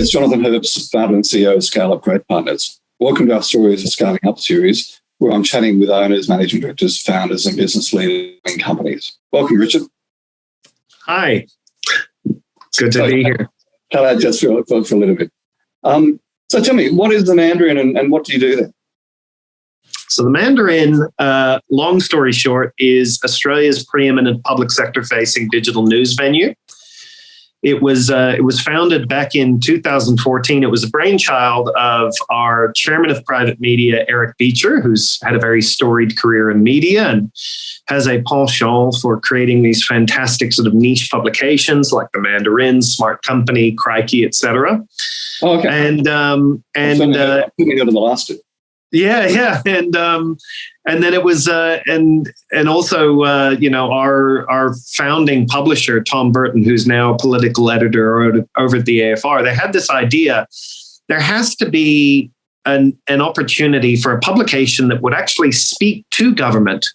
it's Jonathan Herbst, founder and CEO of ScaleUp Growth Partners. Welcome to our Stories of Scaling Up series, where I'm chatting with owners, managing directors, founders, and business leaders in companies. Welcome, Richard. Hi. Good to be here. Can I just for a little bit? So tell me, what is the Mandarin and what do you do there? So the Mandarin, long story short, is Australia's preeminent public sector-facing digital news venue. It was founded back in 2014. It was a brainchild of our chairman of private media, Eric Beecher, who's had a very storied career in media and has a penchant for creating these fantastic sort of niche publications like the Mandarin, Smart Company, Crikey, etc. Oh, okay. And go to the last two. Yeah, and then it was and also our founding publisher Tom Burton, who's now a political editor over at the AFR. They had this idea: there has to be an opportunity for a publication that would actually speak to government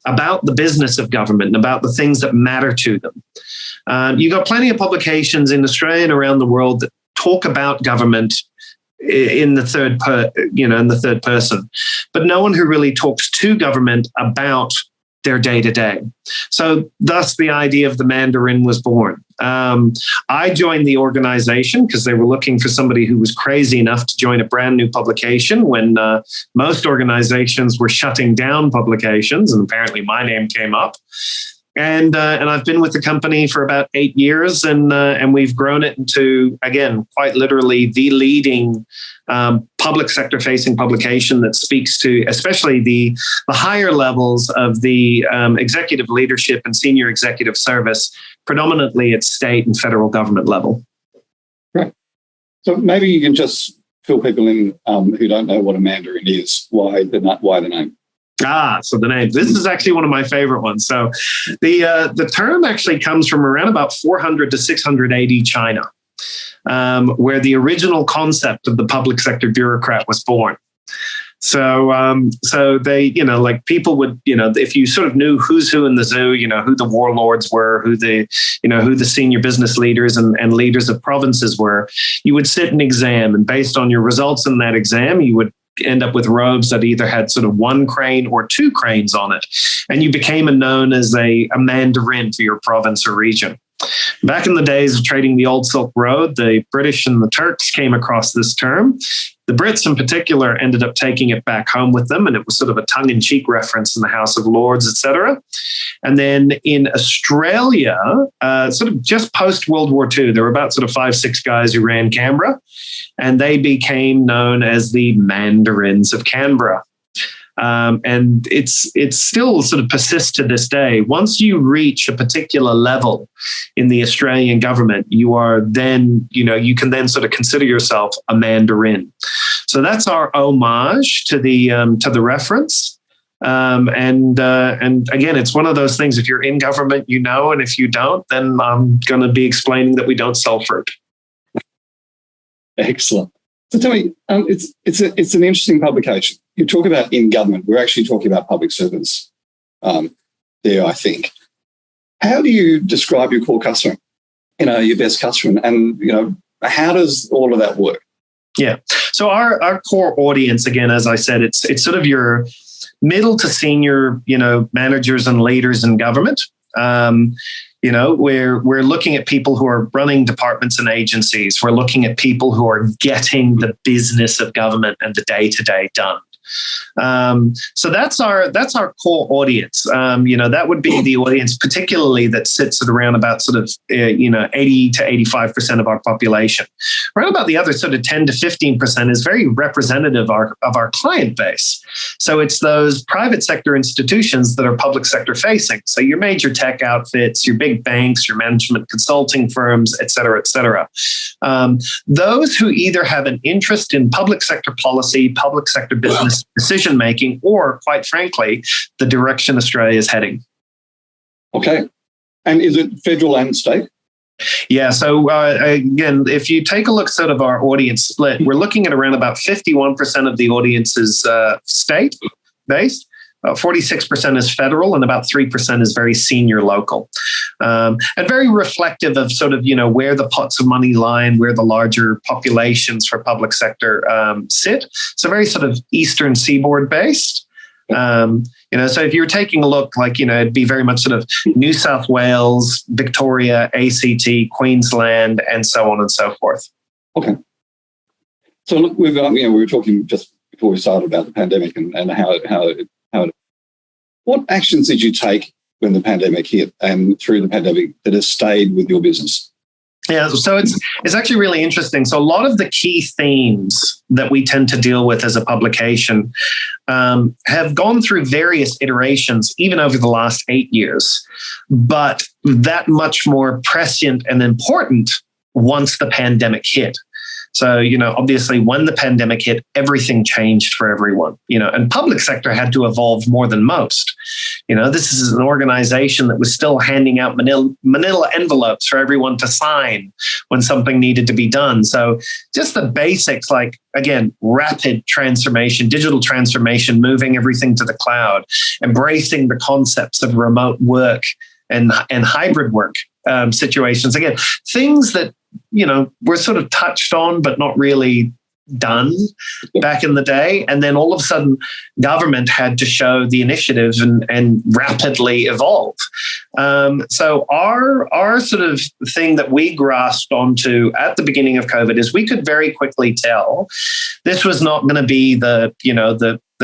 about the business of government and about the things that matter to them. You got plenty of publications in Australia and around the world that talk about government in the third person, but no one who really talks to government about their day-to-day. So thus the idea of the Mandarin was born. I joined the organization because they were looking for somebody who was crazy enough to join a brand new publication when most organizations were shutting down publications, and apparently my name came up. And I've been with the company for about 8 years, and we've grown it into, again, quite literally the leading public sector-facing publication that speaks to especially the higher levels of the executive leadership and senior executive service, predominantly at state and federal government level. Right. So maybe you can just fill people in who don't know what a Mandarin is. Why the name? So the name. This is actually one of my favorite ones. So the term actually comes from around about 400 to 600 AD China, where the original concept of the public sector bureaucrat was born. So they, like people would, if you sort of knew who's who in the zoo, who the warlords were, who the senior business leaders and leaders of provinces were, you would sit an exam, and based on your results in that exam, you would end up with robes that either had sort of one crane or two cranes on it. And you became known as a Mandarin for your province or region. Back in the days of trading the old Silk Road, the British and the Turks came across this term. The Brits in particular ended up taking it back home with them, and it was sort of a tongue-in-cheek reference in the House of Lords, etc. And then in Australia, sort of just post-World War II, there were about sort of 5-6 guys who ran Canberra, and they became known as the Mandarins of Canberra. And it's still sort of persists to this day. Once you reach a particular level in the Australian government, you are then, you can then sort of consider yourself a Mandarin. So that's our homage to the reference. And again, it's one of those things. If you're in government, and if you don't, then I'm going to be explaining that we don't sell fruit. Excellent. So tell me, it's an interesting publication. You talk about in government. We're actually talking about public servants there, I think. How do you describe your core customer? Your best customer, and how does all of that work? Yeah. So our core audience, again, as I said, it's sort of your middle to senior, managers and leaders in government. We're looking at people who are running departments and agencies. We're looking at people who are getting the business of government and the day-to-day done. So that's our core audience. That would be the audience, particularly that sits at around about sort of 80 to 85% of our population. Around about the other sort of 10 to 15% is very representative of our client base. So it's those private sector institutions that are public sector facing. So your major tech outfits, your big banks, your management consulting firms, et cetera, et cetera. Those who either have an interest in public sector policy, public sector business decision-making, or quite frankly, the direction Australia is heading. Okay. And is it federal and state? Yeah. So again, if you take a look sort of our audience split, we're looking at around about 51% of the audience is state-based, 46% is federal, and about 3% is very senior local, and very reflective of sort of, where the pots of money lie and where the larger populations for public sector sit. So very sort of Eastern Seaboard based. So if you were taking a look, it'd be very much sort of New South Wales, Victoria, ACT, Queensland, and so on and so forth. Okay. So look, we were talking just before we started about the pandemic and how what actions did you take when the pandemic hit and through the pandemic that has stayed with your business? Yeah, so it's actually really interesting. So a lot of the key themes that we tend to deal with as a publication have gone through various iterations, even over the last 8 years, but that much more prescient and important once the pandemic hit. So, obviously when the pandemic hit, everything changed for everyone, and public sector had to evolve more than most. This is an organization that was still handing out manila envelopes for everyone to sign when something needed to be done. So just the basics, again, rapid transformation, digital transformation, moving everything to the cloud, embracing the concepts of remote work and hybrid work situations. Again, things that, were sort of touched on, but not really done back in the day. And then all of a sudden, government had to show the initiative and rapidly evolve. So our sort of thing that we grasped onto at the beginning of COVID is we could very quickly tell this was not going to be the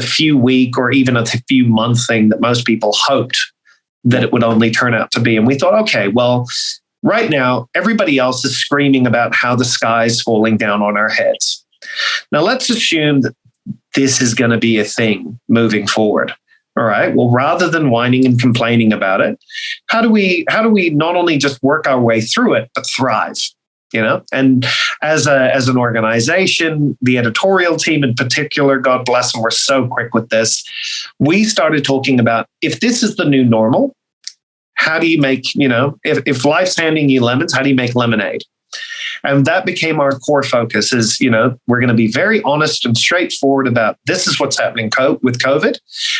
few week or even a few month thing that most people hoped that it would only turn out to be. And we thought, okay, well, right now, everybody else is screaming about how the sky's falling down on our heads. Now, let's assume that this is going to be a thing moving forward. All right. Well, rather than whining and complaining about it, how do we not only just work our way through it, but thrive? And as an organization, the editorial team in particular, God bless them, we're so quick with this. We started talking about, if this is the new normal, how do you make, if life's handing you lemons, how do you make lemonade? And that became our core focus is, we're going to be very honest and straightforward about this is what's happening with COVID.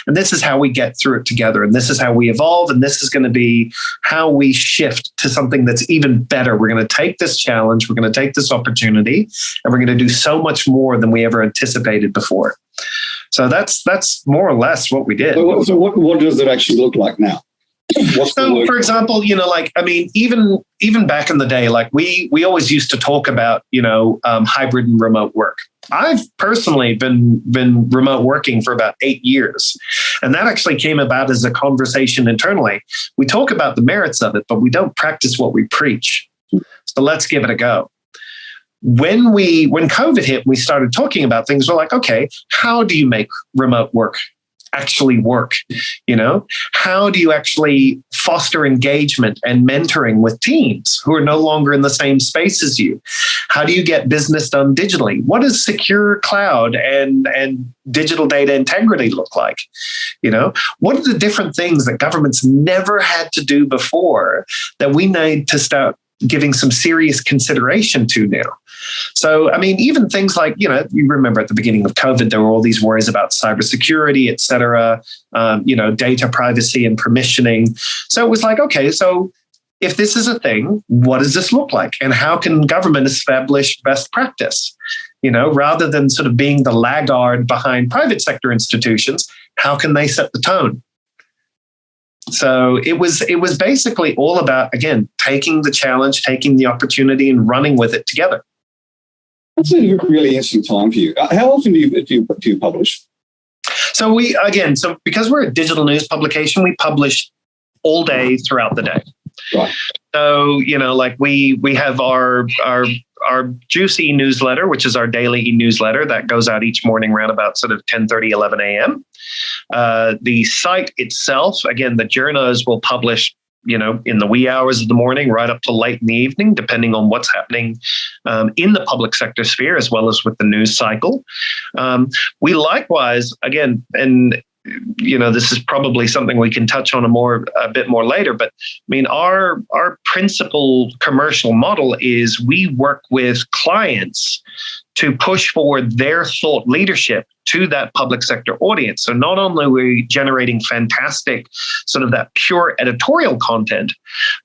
And this is how we get through it together. And this is how we evolve. And this is going to be how we shift to something that's even better. We're going to take this challenge. We're going to take this opportunity and we're going to do so much more than we ever anticipated before. So that's more or less what we did. So what does it actually look like now? So, for example, even back in the day, we always used to talk about, hybrid and remote work. I've personally been remote working for about 8 years. And that actually came about as a conversation internally. We talk about the merits of it, but we don't practice what we preach. So let's give it a go. When COVID hit, we started talking about things. We're like, okay, how do you make remote work actually work? How do you actually foster engagement and mentoring with teams who are no longer in the same space as you? How do you get business done digitally? What does secure cloud and digital data integrity look like? What are the different things that governments never had to do before that we need to start giving some serious consideration to now? So, even things like, you remember at the beginning of COVID, there were all these worries about cybersecurity, et cetera, data privacy and permissioning. So it was like, okay, so if this is a thing, what does this look like? And how can government establish best practice? Rather than sort of being the laggard behind private sector institutions, how can they set the tone? So it was basically all about, again, taking the challenge, taking the opportunity and running with it together. That's a really interesting time for you. How often do you publish? So because we're a digital news publication, we publish all day throughout the day. Right. So, we have our Juicy newsletter, which is our daily e-newsletter that goes out each morning around about sort of 10:30, 11 a.m. The site itself, again, the journos will publish, in the wee hours of the morning, right up to late in the evening, depending on what's happening in the public sector sphere, as well as with the news cycle. We likewise, again, and this is probably something we can touch on a bit more later, but our principal commercial model is we work with clients to push forward their thought leadership to that public sector audience. So not only are we generating fantastic sort of that pure editorial content,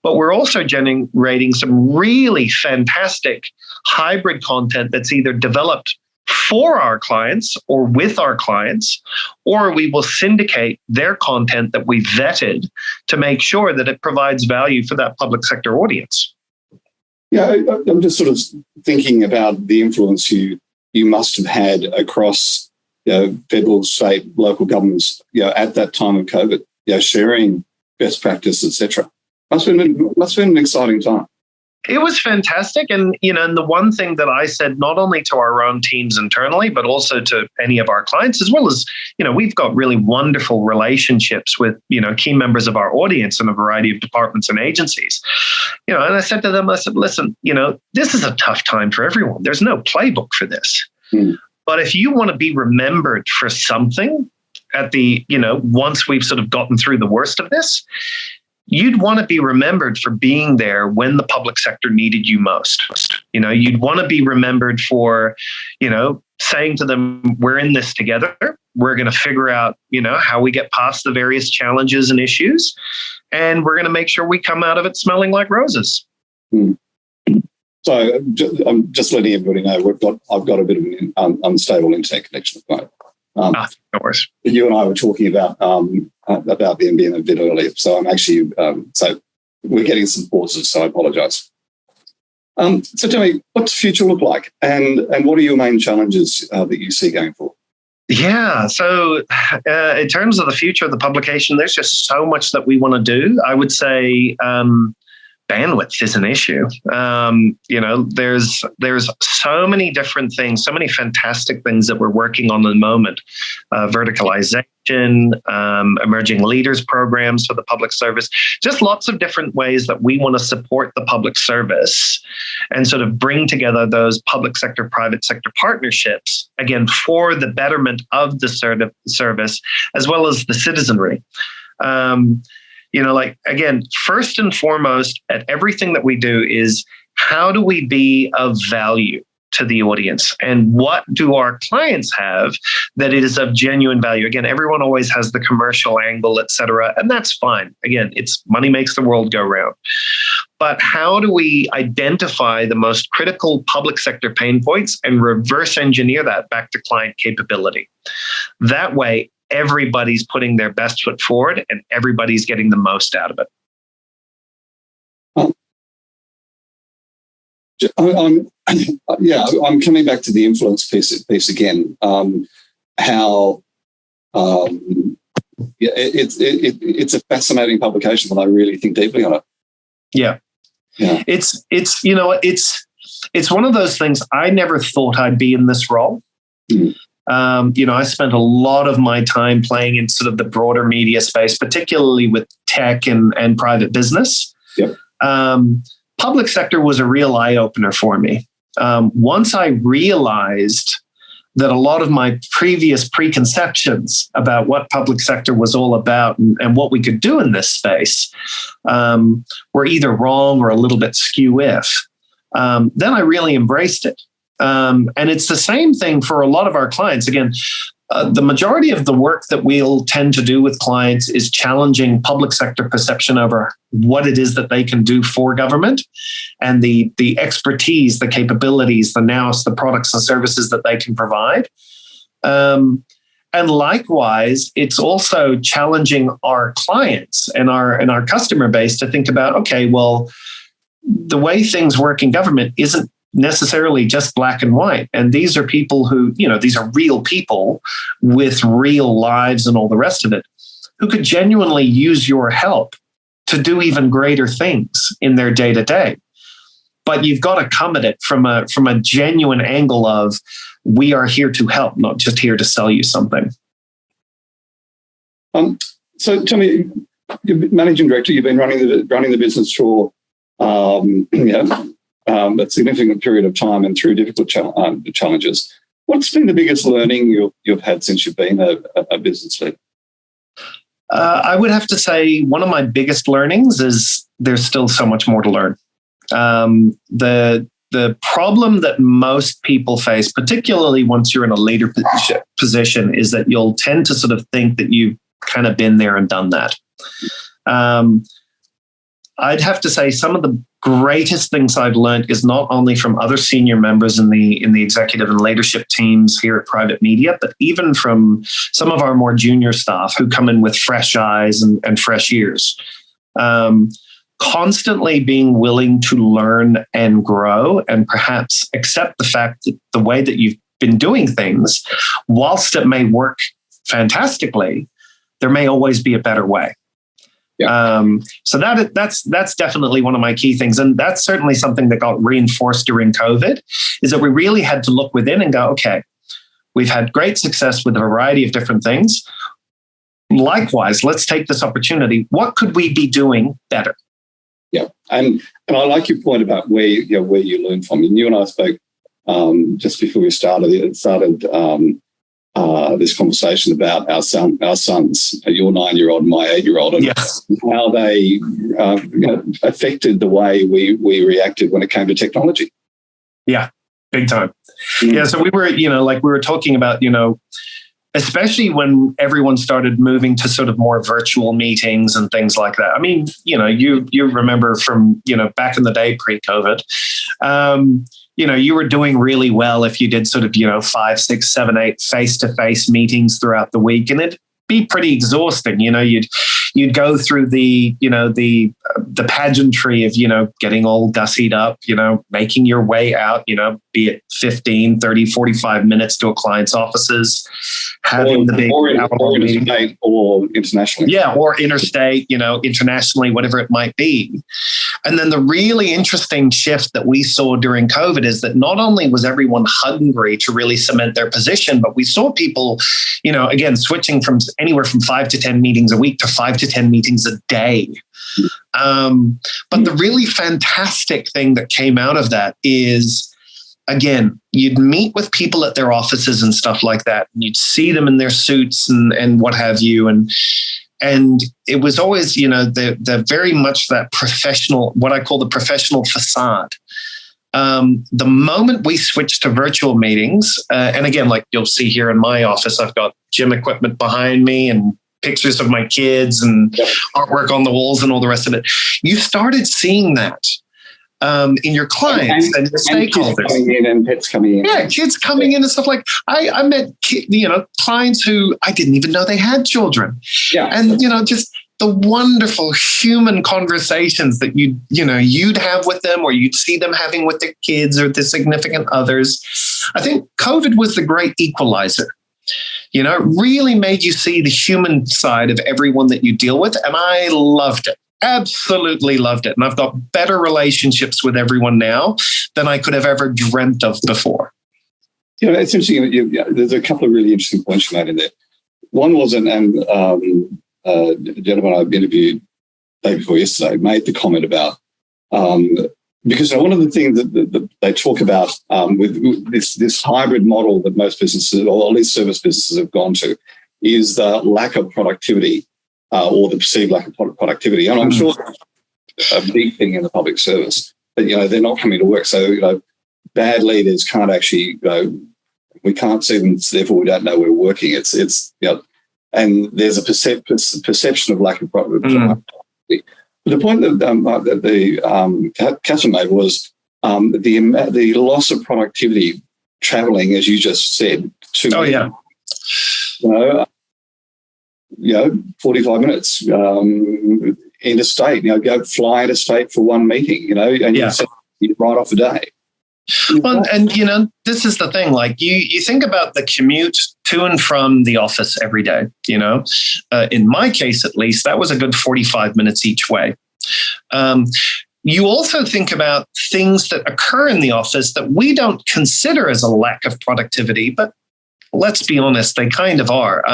but we're also generating some really fantastic hybrid content that's either developed for our clients or with our clients, or we will syndicate their content that we vetted to make sure that it provides value for that public sector audience. Yeah, I'm just sort of thinking about the influence you must have had across federal, state, local governments at that time of COVID, sharing best practice, etc. Must have been an exciting time. It was fantastic. And, and the one thing that I said, not only to our own teams internally, but also to any of our clients, as well as, we've got really wonderful relationships with, key members of our audience in a variety of departments and agencies. And I said to them, listen, this is a tough time for everyone. There's no playbook for this. But if you want to be remembered for something at the, once we've sort of gotten through the worst of this, you'd want to be remembered for being there when the public sector needed you most. You'd want to be remembered for, saying to them, we're in this together. We're going to figure out, how we get past the various challenges and issues. And we're going to make sure we come out of it smelling like roses. So I'm just letting everybody know I've got a bit of an unstable internet connection at the moment. No worries. You and I were talking about the NBN a bit earlier, so I'm actually so we're getting some pauses. So I apologise. So tell me, what's the future look like, and what are your main challenges that you see going forward? Yeah, so in terms of the future of the publication, there's just so much that we want to do. I would say bandwidth is an issue. There's so many different things, so many fantastic things that we're working on at the moment. Verticalization, emerging leaders programs for the public service, just lots of different ways that we want to support the public service and sort of bring together those public sector, private sector partnerships, again, for the betterment of the service as well as the citizenry. Again, first and foremost at everything that we do is how do we be of value to the audience, and what do our clients have that is of genuine value? Again, everyone always has the commercial angle, et cetera, and that's fine. Again, it's money makes the world go round. But how do we identify the most critical public sector pain points and reverse engineer that back to client capability? That way, everybody's putting their best foot forward and everybody's getting the most out of it. I'm coming back to the influence piece again. It's a fascinating publication, and I really think deeply on it. Yeah. It's one of those things. I never thought I'd be in this role. I spent a lot of my time playing in sort of the broader media space, particularly with tech and private business. Yep. Public sector was a real eye-opener for me. Once I realized that a lot of my previous preconceptions about what public sector was all about and what we could do in this space were either wrong or a little bit skew-if, then I really embraced it. And it's the same thing for a lot of our clients. Again, the majority of the work that we'll tend to do with clients is challenging public sector perception over what it is that they can do for government and the expertise, the capabilities, the nous, the products and services that they can provide. And likewise, it's also challenging our clients and our customer base to think about, okay, well, the way things work in government isn't necessarily just black and white. And these are people who, these are real people with real lives and all the rest of it, who could genuinely use your help to do even greater things in their day to day. But you've got to come at it from a genuine angle of, we are here to help, not just here to sell you something. So tell me, you're managing director, you've been running the business for a significant period of time and through difficult challenges. What's been the biggest learning you've had since you've been a business leader? I would have to say one of my biggest learnings is there's still so much more to learn. The the problem that most people face, particularly once you're in a leader position, is that you'll tend to sort of think that you've kind of been there and done that. I'd have to say some of the greatest things I've learned is not only from other senior members in the executive and leadership teams here at Private Media, but even from some of our more junior staff who come in with fresh eyes and fresh ears. Constantly being willing to learn and grow and perhaps accept the fact that the way that you've been doing things, whilst it may work fantastically, there may always be a better way. Yeah. So that's definitely one of my key things. And that's certainly something that got reinforced during COVID, is that we really had to look within and go, okay, we've had great success with a variety of different things. Likewise, let's take this opportunity. What could we be doing better? Yeah, and I like your point about where you learn from. And you and I spoke just before we started this conversation about our sons, your 9-year-old and my 8-year-old, and how they affected the way we reacted when it came to technology. Yeah, big time. Yeah, so we were talking about, especially when everyone started moving to sort of more virtual meetings and things like that. I mean, you remember from, back in the day pre-COVID, you were doing really well if you did sort of, 5, 6, 7, 8 face-to-face meetings throughout the week. And it'd be pretty exhausting. You'd go through the pageantry of, getting all gussied up, making your way out, be it 15, 30, 45 minutes to a client's offices, having the big or interstate or internationally. Yeah, or interstate, internationally, whatever it might be. And then the really interesting shift that we saw during COVID is that not only was everyone hungry to really cement their position, but we saw people, again, switching from anywhere from 5 to 10 meetings a week to 5 to 10 meetings a day. But the really fantastic thing that came out of that is, again, you'd meet with people at their offices and stuff like that, and you'd see them in their suits and what have you. And it was always, the very much that professional, what I call the professional facade. The moment we switched to virtual meetings, and again, like you'll see here in my office, I've got gym equipment behind me and pictures of my kids and artwork on the walls and all the rest of it. You started seeing that in your clients and your stakeholders. Kids coming in and pets coming in. Yeah, kids coming in and stuff like I met clients who I didn't even know they had children. Yeah, and just the wonderful human conversations that you'd have with them, or you'd see them having with their kids or their significant others. I think COVID was the great equalizer. It really made you see the human side of everyone that you deal with, and I loved it. Absolutely loved it. And I've got better relationships with everyone now than I could have ever dreamt of before. It's interesting. There's a couple of really interesting points you made in there. One was, a gentleman I interviewed the day before yesterday made the comment about, because one of the things that they talk about with this hybrid model that most businesses, or at least service businesses, have gone to, is the lack of productivity. Or the perceived lack of productivity. And I'm sure that's a big thing in the public service, but, they're not coming to work. So, bad leaders can't actually we can't see them, so therefore we don't know we're working. It's and there's a perception of lack of productivity. But the point that Catherine made was the loss of productivity traveling, as you just said, to 45 minutes interstate, go fly interstate for one meeting, and you write off a day. Well, and this is the thing, like you think about the commute to and from the office every day, in my case, at least, that was a good 45 minutes each way. You also think about things that occur in the office that we don't consider as a lack of productivity, but let's be honest, they kind of are.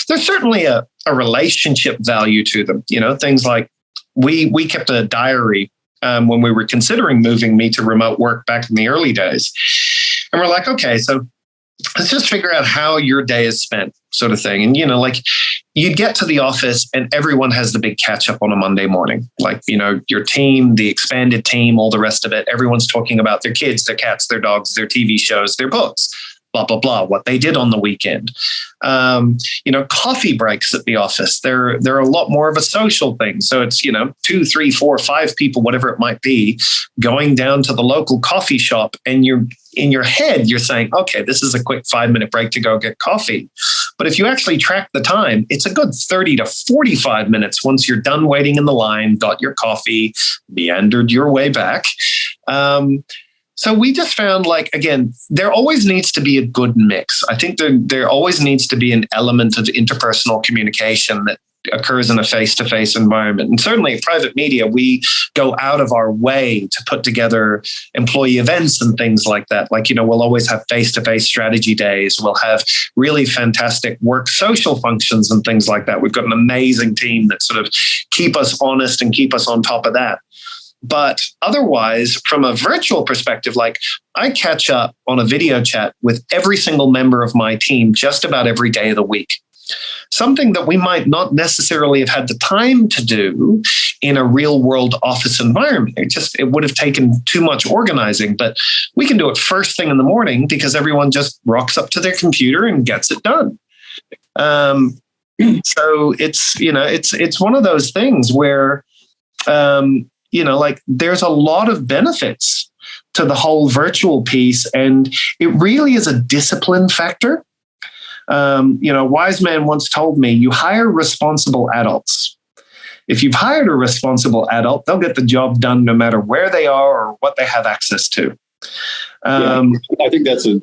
There's certainly a relationship value to them. Things like we kept a diary when we were considering moving me to remote work back in the early days. And we're like, okay, so let's just figure out how your day is spent, sort of thing. And, you'd get to the office and everyone has the big catch up on a Monday morning. Like, your team, the expanded team, all the rest of it. Everyone's talking about their kids, their cats, their dogs, their TV shows, their books, blah, blah, blah, what they did on the weekend. Coffee breaks at the office. They're a lot more of a social thing. So it's, 2, 3, 4, 5 people, whatever it might be, going down to the local coffee shop, and you're in your head, you're saying, okay, this is a quick 5-minute break to go get coffee. But if you actually track the time, it's a good 30 to 45 minutes once you're done waiting in the line, got your coffee, meandered your way back. So we just found, again, there always needs to be a good mix. I think there always needs to be an element of interpersonal communication that occurs in a face-to-face environment. And certainly at Private Media, we go out of our way to put together employee events and things like that. We'll always have face-to-face strategy days. We'll have really fantastic work social functions and things like that. We've got an amazing team that sort of keep us honest and keep us on top of that. But otherwise, from a virtual perspective, I catch up on a video chat with every single member of my team just about every day of the week. Something that we might not necessarily have had the time to do in a real world office environment. It would have taken too much organizing, but we can do it first thing in the morning because everyone just rocks up to their computer and gets it done. So it's one of those things where, there's a lot of benefits to the whole virtual piece, and it really is a discipline factor. A wise man once told me, you hire responsible adults. If you've hired a responsible adult, they'll get the job done no matter where they are or what they have access to. I think that's a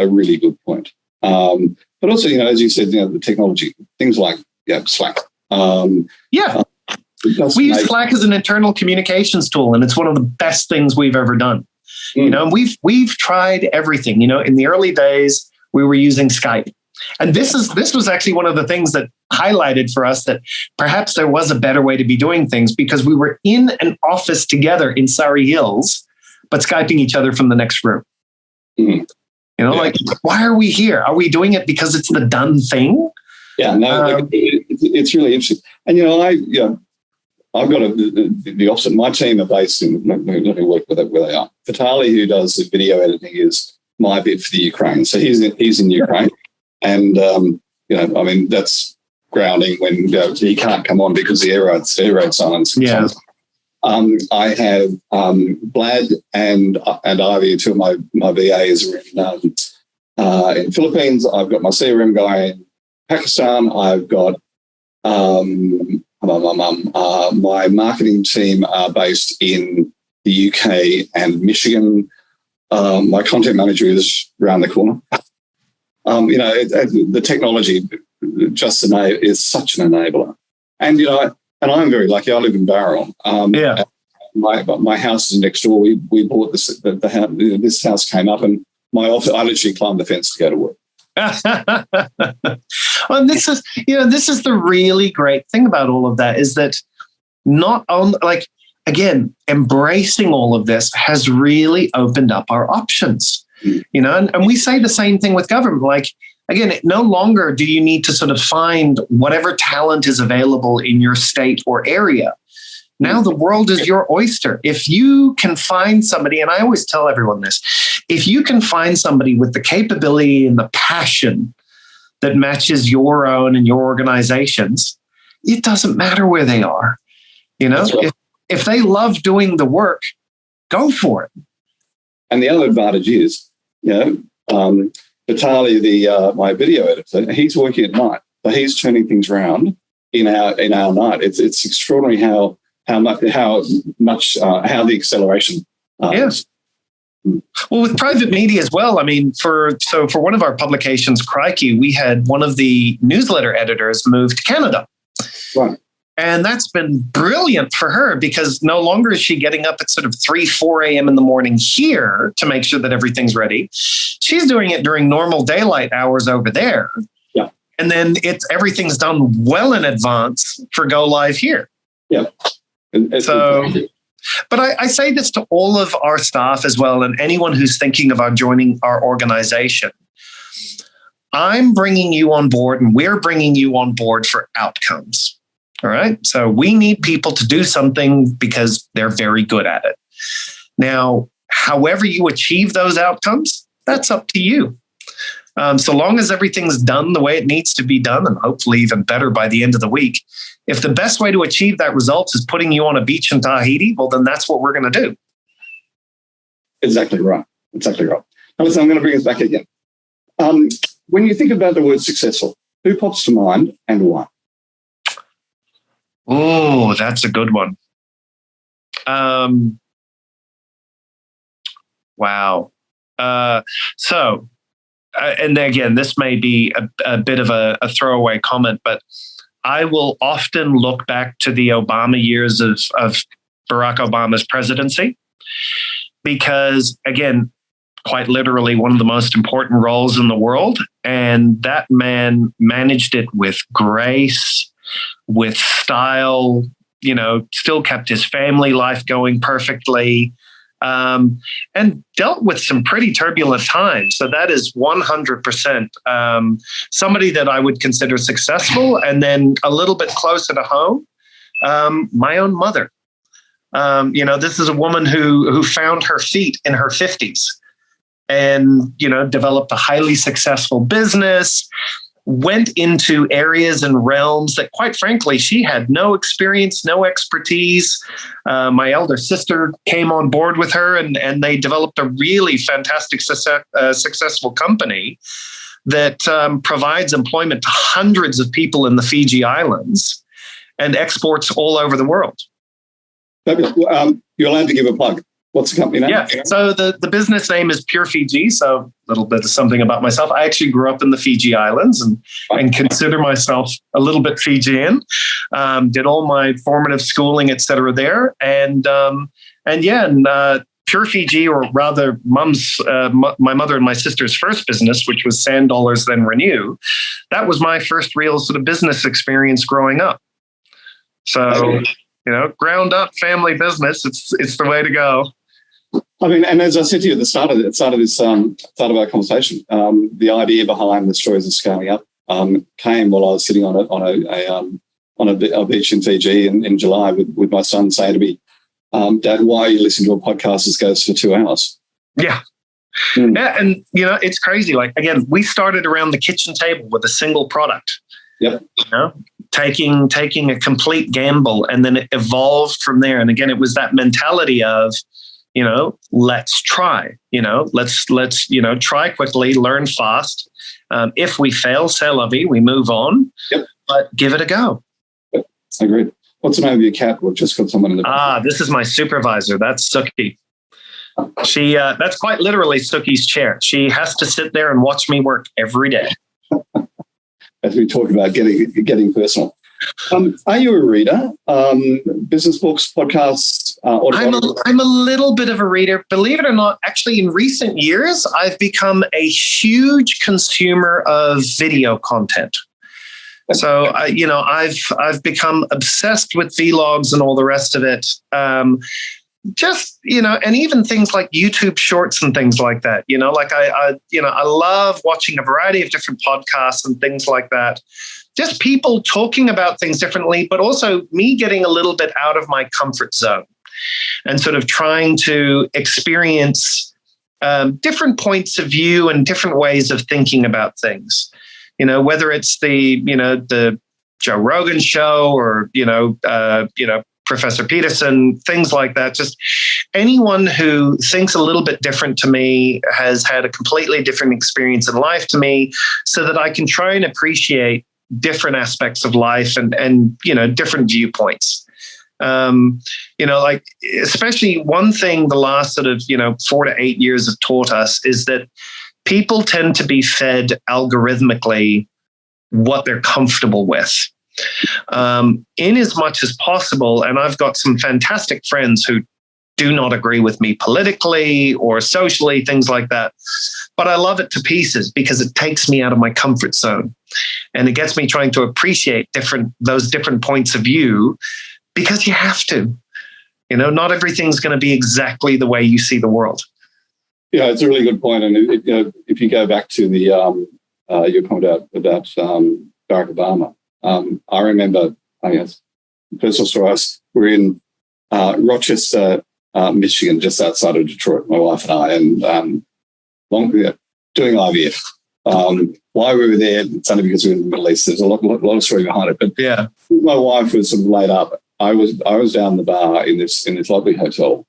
really good point. But also, as you said, the technology, things like Slack. We use Slack as an internal communications tool, and it's one of the best things we've ever done. We've tried everything. In the early days, we were using Skype. And this was actually one of the things that highlighted for us that perhaps there was a better way to be doing things, because we were in an office together in Surrey Hills, but Skyping each other from the next room. Why are we here? Are we doing it because it's the done thing? Yeah, no, it's really interesting. And, I've got the opposite. My team are based in, let me work with it where they are. Vitaly, who does the video editing, is my bit for the Ukraine. So he's in Ukraine. And, that's grounding when he can't come on because the air raid silence. Yeah. I have Blad and Ivy, two of my VAs are in Philippines. I've got my CRM guy in Pakistan. I've got my marketing team are based in the UK and Michigan. My content manager is around the corner. The technology just is such an enabler. And, and I'm very lucky. I live in Barrel. My house is next door. We bought this. This house came up, and my office. I literally climbed the fence to go to work. Well, this is the really great thing about all of that, is that not on again, embracing all of this has really opened up our options. And we say the same thing with government. Again, no longer do you need to sort of find whatever talent is available in your state or area. Now the world is your oyster. If you can find somebody, and I always tell everyone this, if you can find somebody with the capability and the passion that matches your own and your organization's, it doesn't matter where they are. Right. If they love doing the work, go for it. And the other advantage is, Vitaly, my video editor, he's working at night, but he's turning things around in our night. It's extraordinary how the acceleration. Well, with Private Media as well. For one of our publications, Crikey, we had one of the newsletter editors move to Canada. Right. And that's been brilliant for her, because no longer is she getting up at sort of 3, 4 a.m. in the morning here to make sure that everything's ready. She's doing it during normal daylight hours over there. Yeah. And then everything's done well in advance for go live here. Yeah. But I say this to all of our staff as well, and anyone who's thinking about joining our organization. I'm bringing you on board and we're bringing you on board for outcomes. All right. So we need people to do something because they're very good at it. Now, however you achieve those outcomes, that's up to you. So long as everything's done the way it needs to be done, and hopefully even better by the end of the week, if the best way to achieve that result is putting you on a beach in Tahiti, well, then that's what we're going to do. Exactly right. Exactly right. Now, listen, I'm going to bring us back again. When you think about the word successful, who pops to mind and why? Oh, that's a good one. Wow. And again, this may be a bit of a throwaway comment, but I will often look back to the Obama years of Barack Obama's presidency, because, again, quite literally one of the most important roles in the world. And that man managed it with grace, with style, still kept his family life going perfectly. And dealt with some pretty turbulent times. So that is 100% somebody that I would consider successful. And then a little bit closer to home, my own mother. This is a woman who found her feet in her 50s and, developed a highly successful business, went into areas and realms that, quite frankly, she had no experience, no expertise. My elder sister came on board with her, and they developed a really fantastic, successful company that provides employment to hundreds of people in the Fiji Islands and exports all over the world. You're allowed to give a plug. What's the company name? Yeah, so the business name is Pure Fiji. So a little bit of something about myself. I actually grew up in the Fiji Islands and consider myself a little bit Fijian. Did all my formative schooling, et cetera, there. And Pure Fiji, or rather my mother and my sister's first business, which was Sand Dollars, then Renew, that was my first real sort of business experience growing up. So, ground up family business, it's the way to go. I mean, and as I said to you at the start of our conversation, the idea behind the stories of scaling up came while I was sitting on a beach in Fiji in July with my son saying to me, "Dad, why are you listening to a podcast that goes for 2 hours?" Yeah. Yeah, and it's crazy. Like, again, we started around the kitchen table with a single product. Yep. Taking a complete gamble, and then it evolved from there. And again, it was that mentality of, let's try, let's try quickly, learn fast. If we fail, c'est la vie, we move on. Yep. But give it a go. Yep. Agreed. What's the name of your cat? We've just got someone in the this is my supervisor. That's Suki. She that's quite literally Suki's chair. She has to sit there and watch me work every day. As we talk about getting personal. Are you a reader? Business books, podcasts? I'm a little bit of a reader. Believe it or not, actually, in recent years, I've become a huge consumer of video content. So, I've become obsessed with vlogs and all the rest of it. And even things like YouTube shorts and things like that, I love watching a variety of different podcasts and things like that. Just people talking about things differently, but also me getting a little bit out of my comfort zone and sort of trying to experience different points of view and different ways of thinking about things. Whether it's the Joe Rogan show or, Professor Peterson, things like that. Just anyone who thinks a little bit different to me has had a completely different experience in life to me, so that I can try and appreciate different aspects of life and different viewpoints. Especially one thing the last sort of, 4 to 8 years have taught us is that people tend to be fed algorithmically what they're comfortable with. In as much as possible, and I've got some fantastic friends who do not agree with me politically or socially, things like that, but I love it to pieces because it takes me out of my comfort zone, and it gets me trying to appreciate those different points of view, because you have to. Not everything's going to be exactly the way you see the world. Yeah, it's a really good point. And if you go back to the your comment about Barack Obama. I remember, I guess, personal story. We're in Rochester, Michigan, just outside of Detroit, my wife and I, and doing IVF. Why we were there, it's only because we were in the Middle East. There's a lot of story behind it. But yeah, my wife was sort of laid up. I was down the bar in this lovely hotel.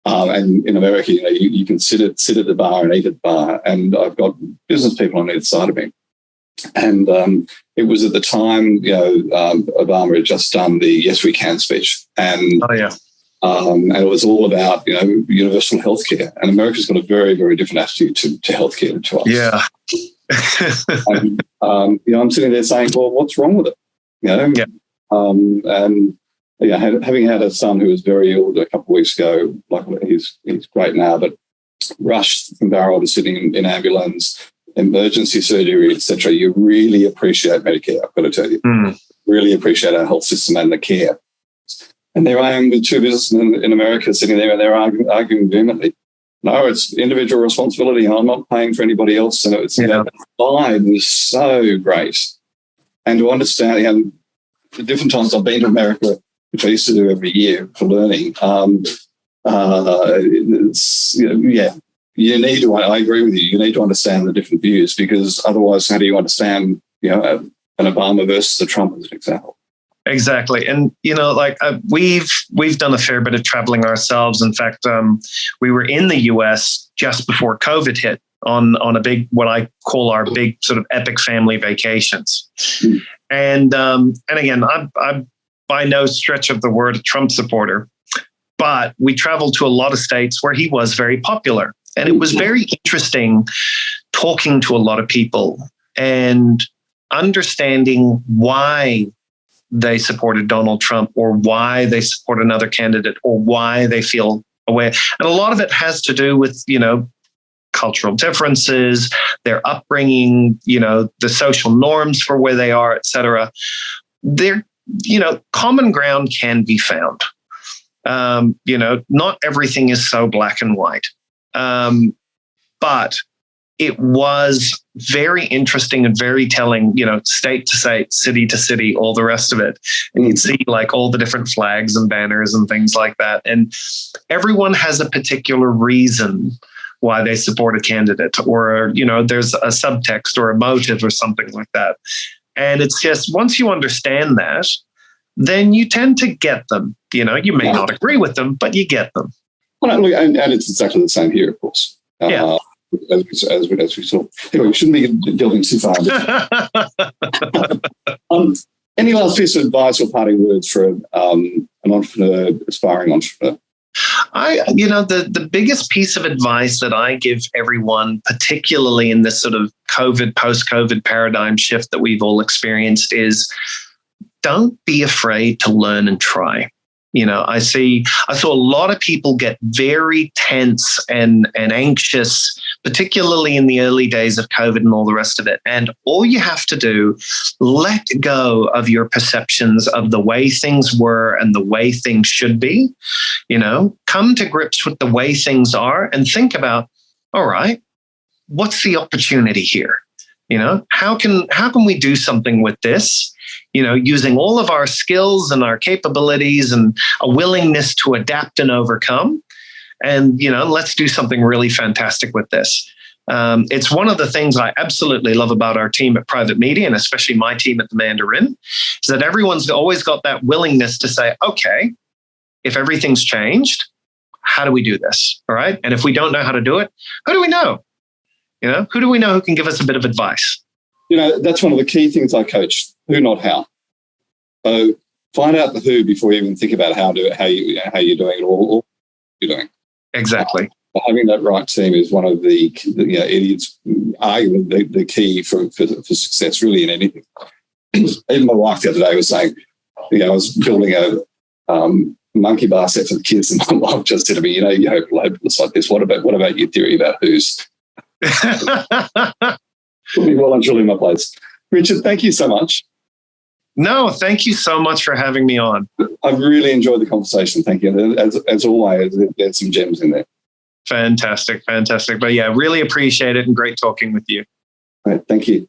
And in America, you can sit at the bar and eat at the bar. And I've got business people on either side of me. And it was at the time, Obama had just done the Yes We Can speech. And and it was all about, universal healthcare. And America's got a very, very different attitude to healthcare to us. Yeah. And, I'm sitting there saying, well, what's wrong with it? Having had a son who was very ill a couple of weeks ago, luckily he's great now, but rushed from Barrow to sitting in ambulance, emergency surgery, etc. You really appreciate Medicare, I've got to tell you. Really appreciate our health system and the care. And there I am with two businessmen in America sitting there and they're arguing vehemently. No, it's individual responsibility and I'm not paying for anybody else. And it's the vibe was so great. And to understand, the different times I've been to America, which I used to do every year for learning, you need to, I agree with you need to understand the different views, because otherwise how do you understand, an Obama versus a Trump as an example? Exactly. And, we've done a fair bit of traveling ourselves. In fact, we were in the US just before COVID hit on a big, what I call our big sort of epic family vacations. And again, I'm by no stretch of the word a Trump supporter, but we traveled to a lot of states where he was very popular. And it was very interesting talking to a lot of people and understanding why they supported Donald Trump or why they support another candidate or why they feel away. And a lot of it has to do with, cultural differences, their upbringing, the social norms for where they are, et cetera. Common ground can be found. Not everything is so black and white. But it was very interesting and very telling, state to state, city to city, all the rest of it. And you'd see all the different flags and banners and things like that. And everyone has a particular reason why they support a candidate, or, there's a subtext or a motive or something like that. And it's just, once you understand that, then you tend to get them. You may not agree with them, but you get them. Well, and it's exactly the same here, of course. As we saw. Anyway, we shouldn't be delving too far. Any last piece of advice or parting words for an entrepreneur, aspiring entrepreneur? The biggest piece of advice that I give everyone, particularly in this sort of COVID, post-COVID paradigm shift that we've all experienced, is don't be afraid to learn and try. I saw a lot of people get very tense and anxious, particularly in the early days of COVID and all the rest of it. And all you have to do, let go of your perceptions of the way things were and the way things should be. Come to grips with the way things are and think about, all right, what's the opportunity here? How can we do something with this? Using all of our skills and our capabilities and a willingness to adapt and overcome. And, let's do something really fantastic with this. It's one of the things I absolutely love about our team at Private Media, and especially my team at the Mandarin, is that everyone's always got that willingness to say, okay, if everything's changed, how do we do this? All right. And if we don't know how to do it, who do we know? Who do we know who can give us a bit of advice? That's one of the key things I coach, who, not how. So find out the who before you even think about how you're doing it or what you're doing. Exactly. Having that right team is one of the it's arguably the key for success really in anything. Even my wife the other day was saying, I was building a monkey bar set for the kids, and my wife just said to me, you hope it's like this. What about your theory about who's? Well, I'm truly in my place. Richard, thank you so much. No, thank you so much for having me on. I've really enjoyed the conversation. Thank you. As always, there's some gems in there. Fantastic. But yeah, really appreciate it and great talking with you. Right. Thank you.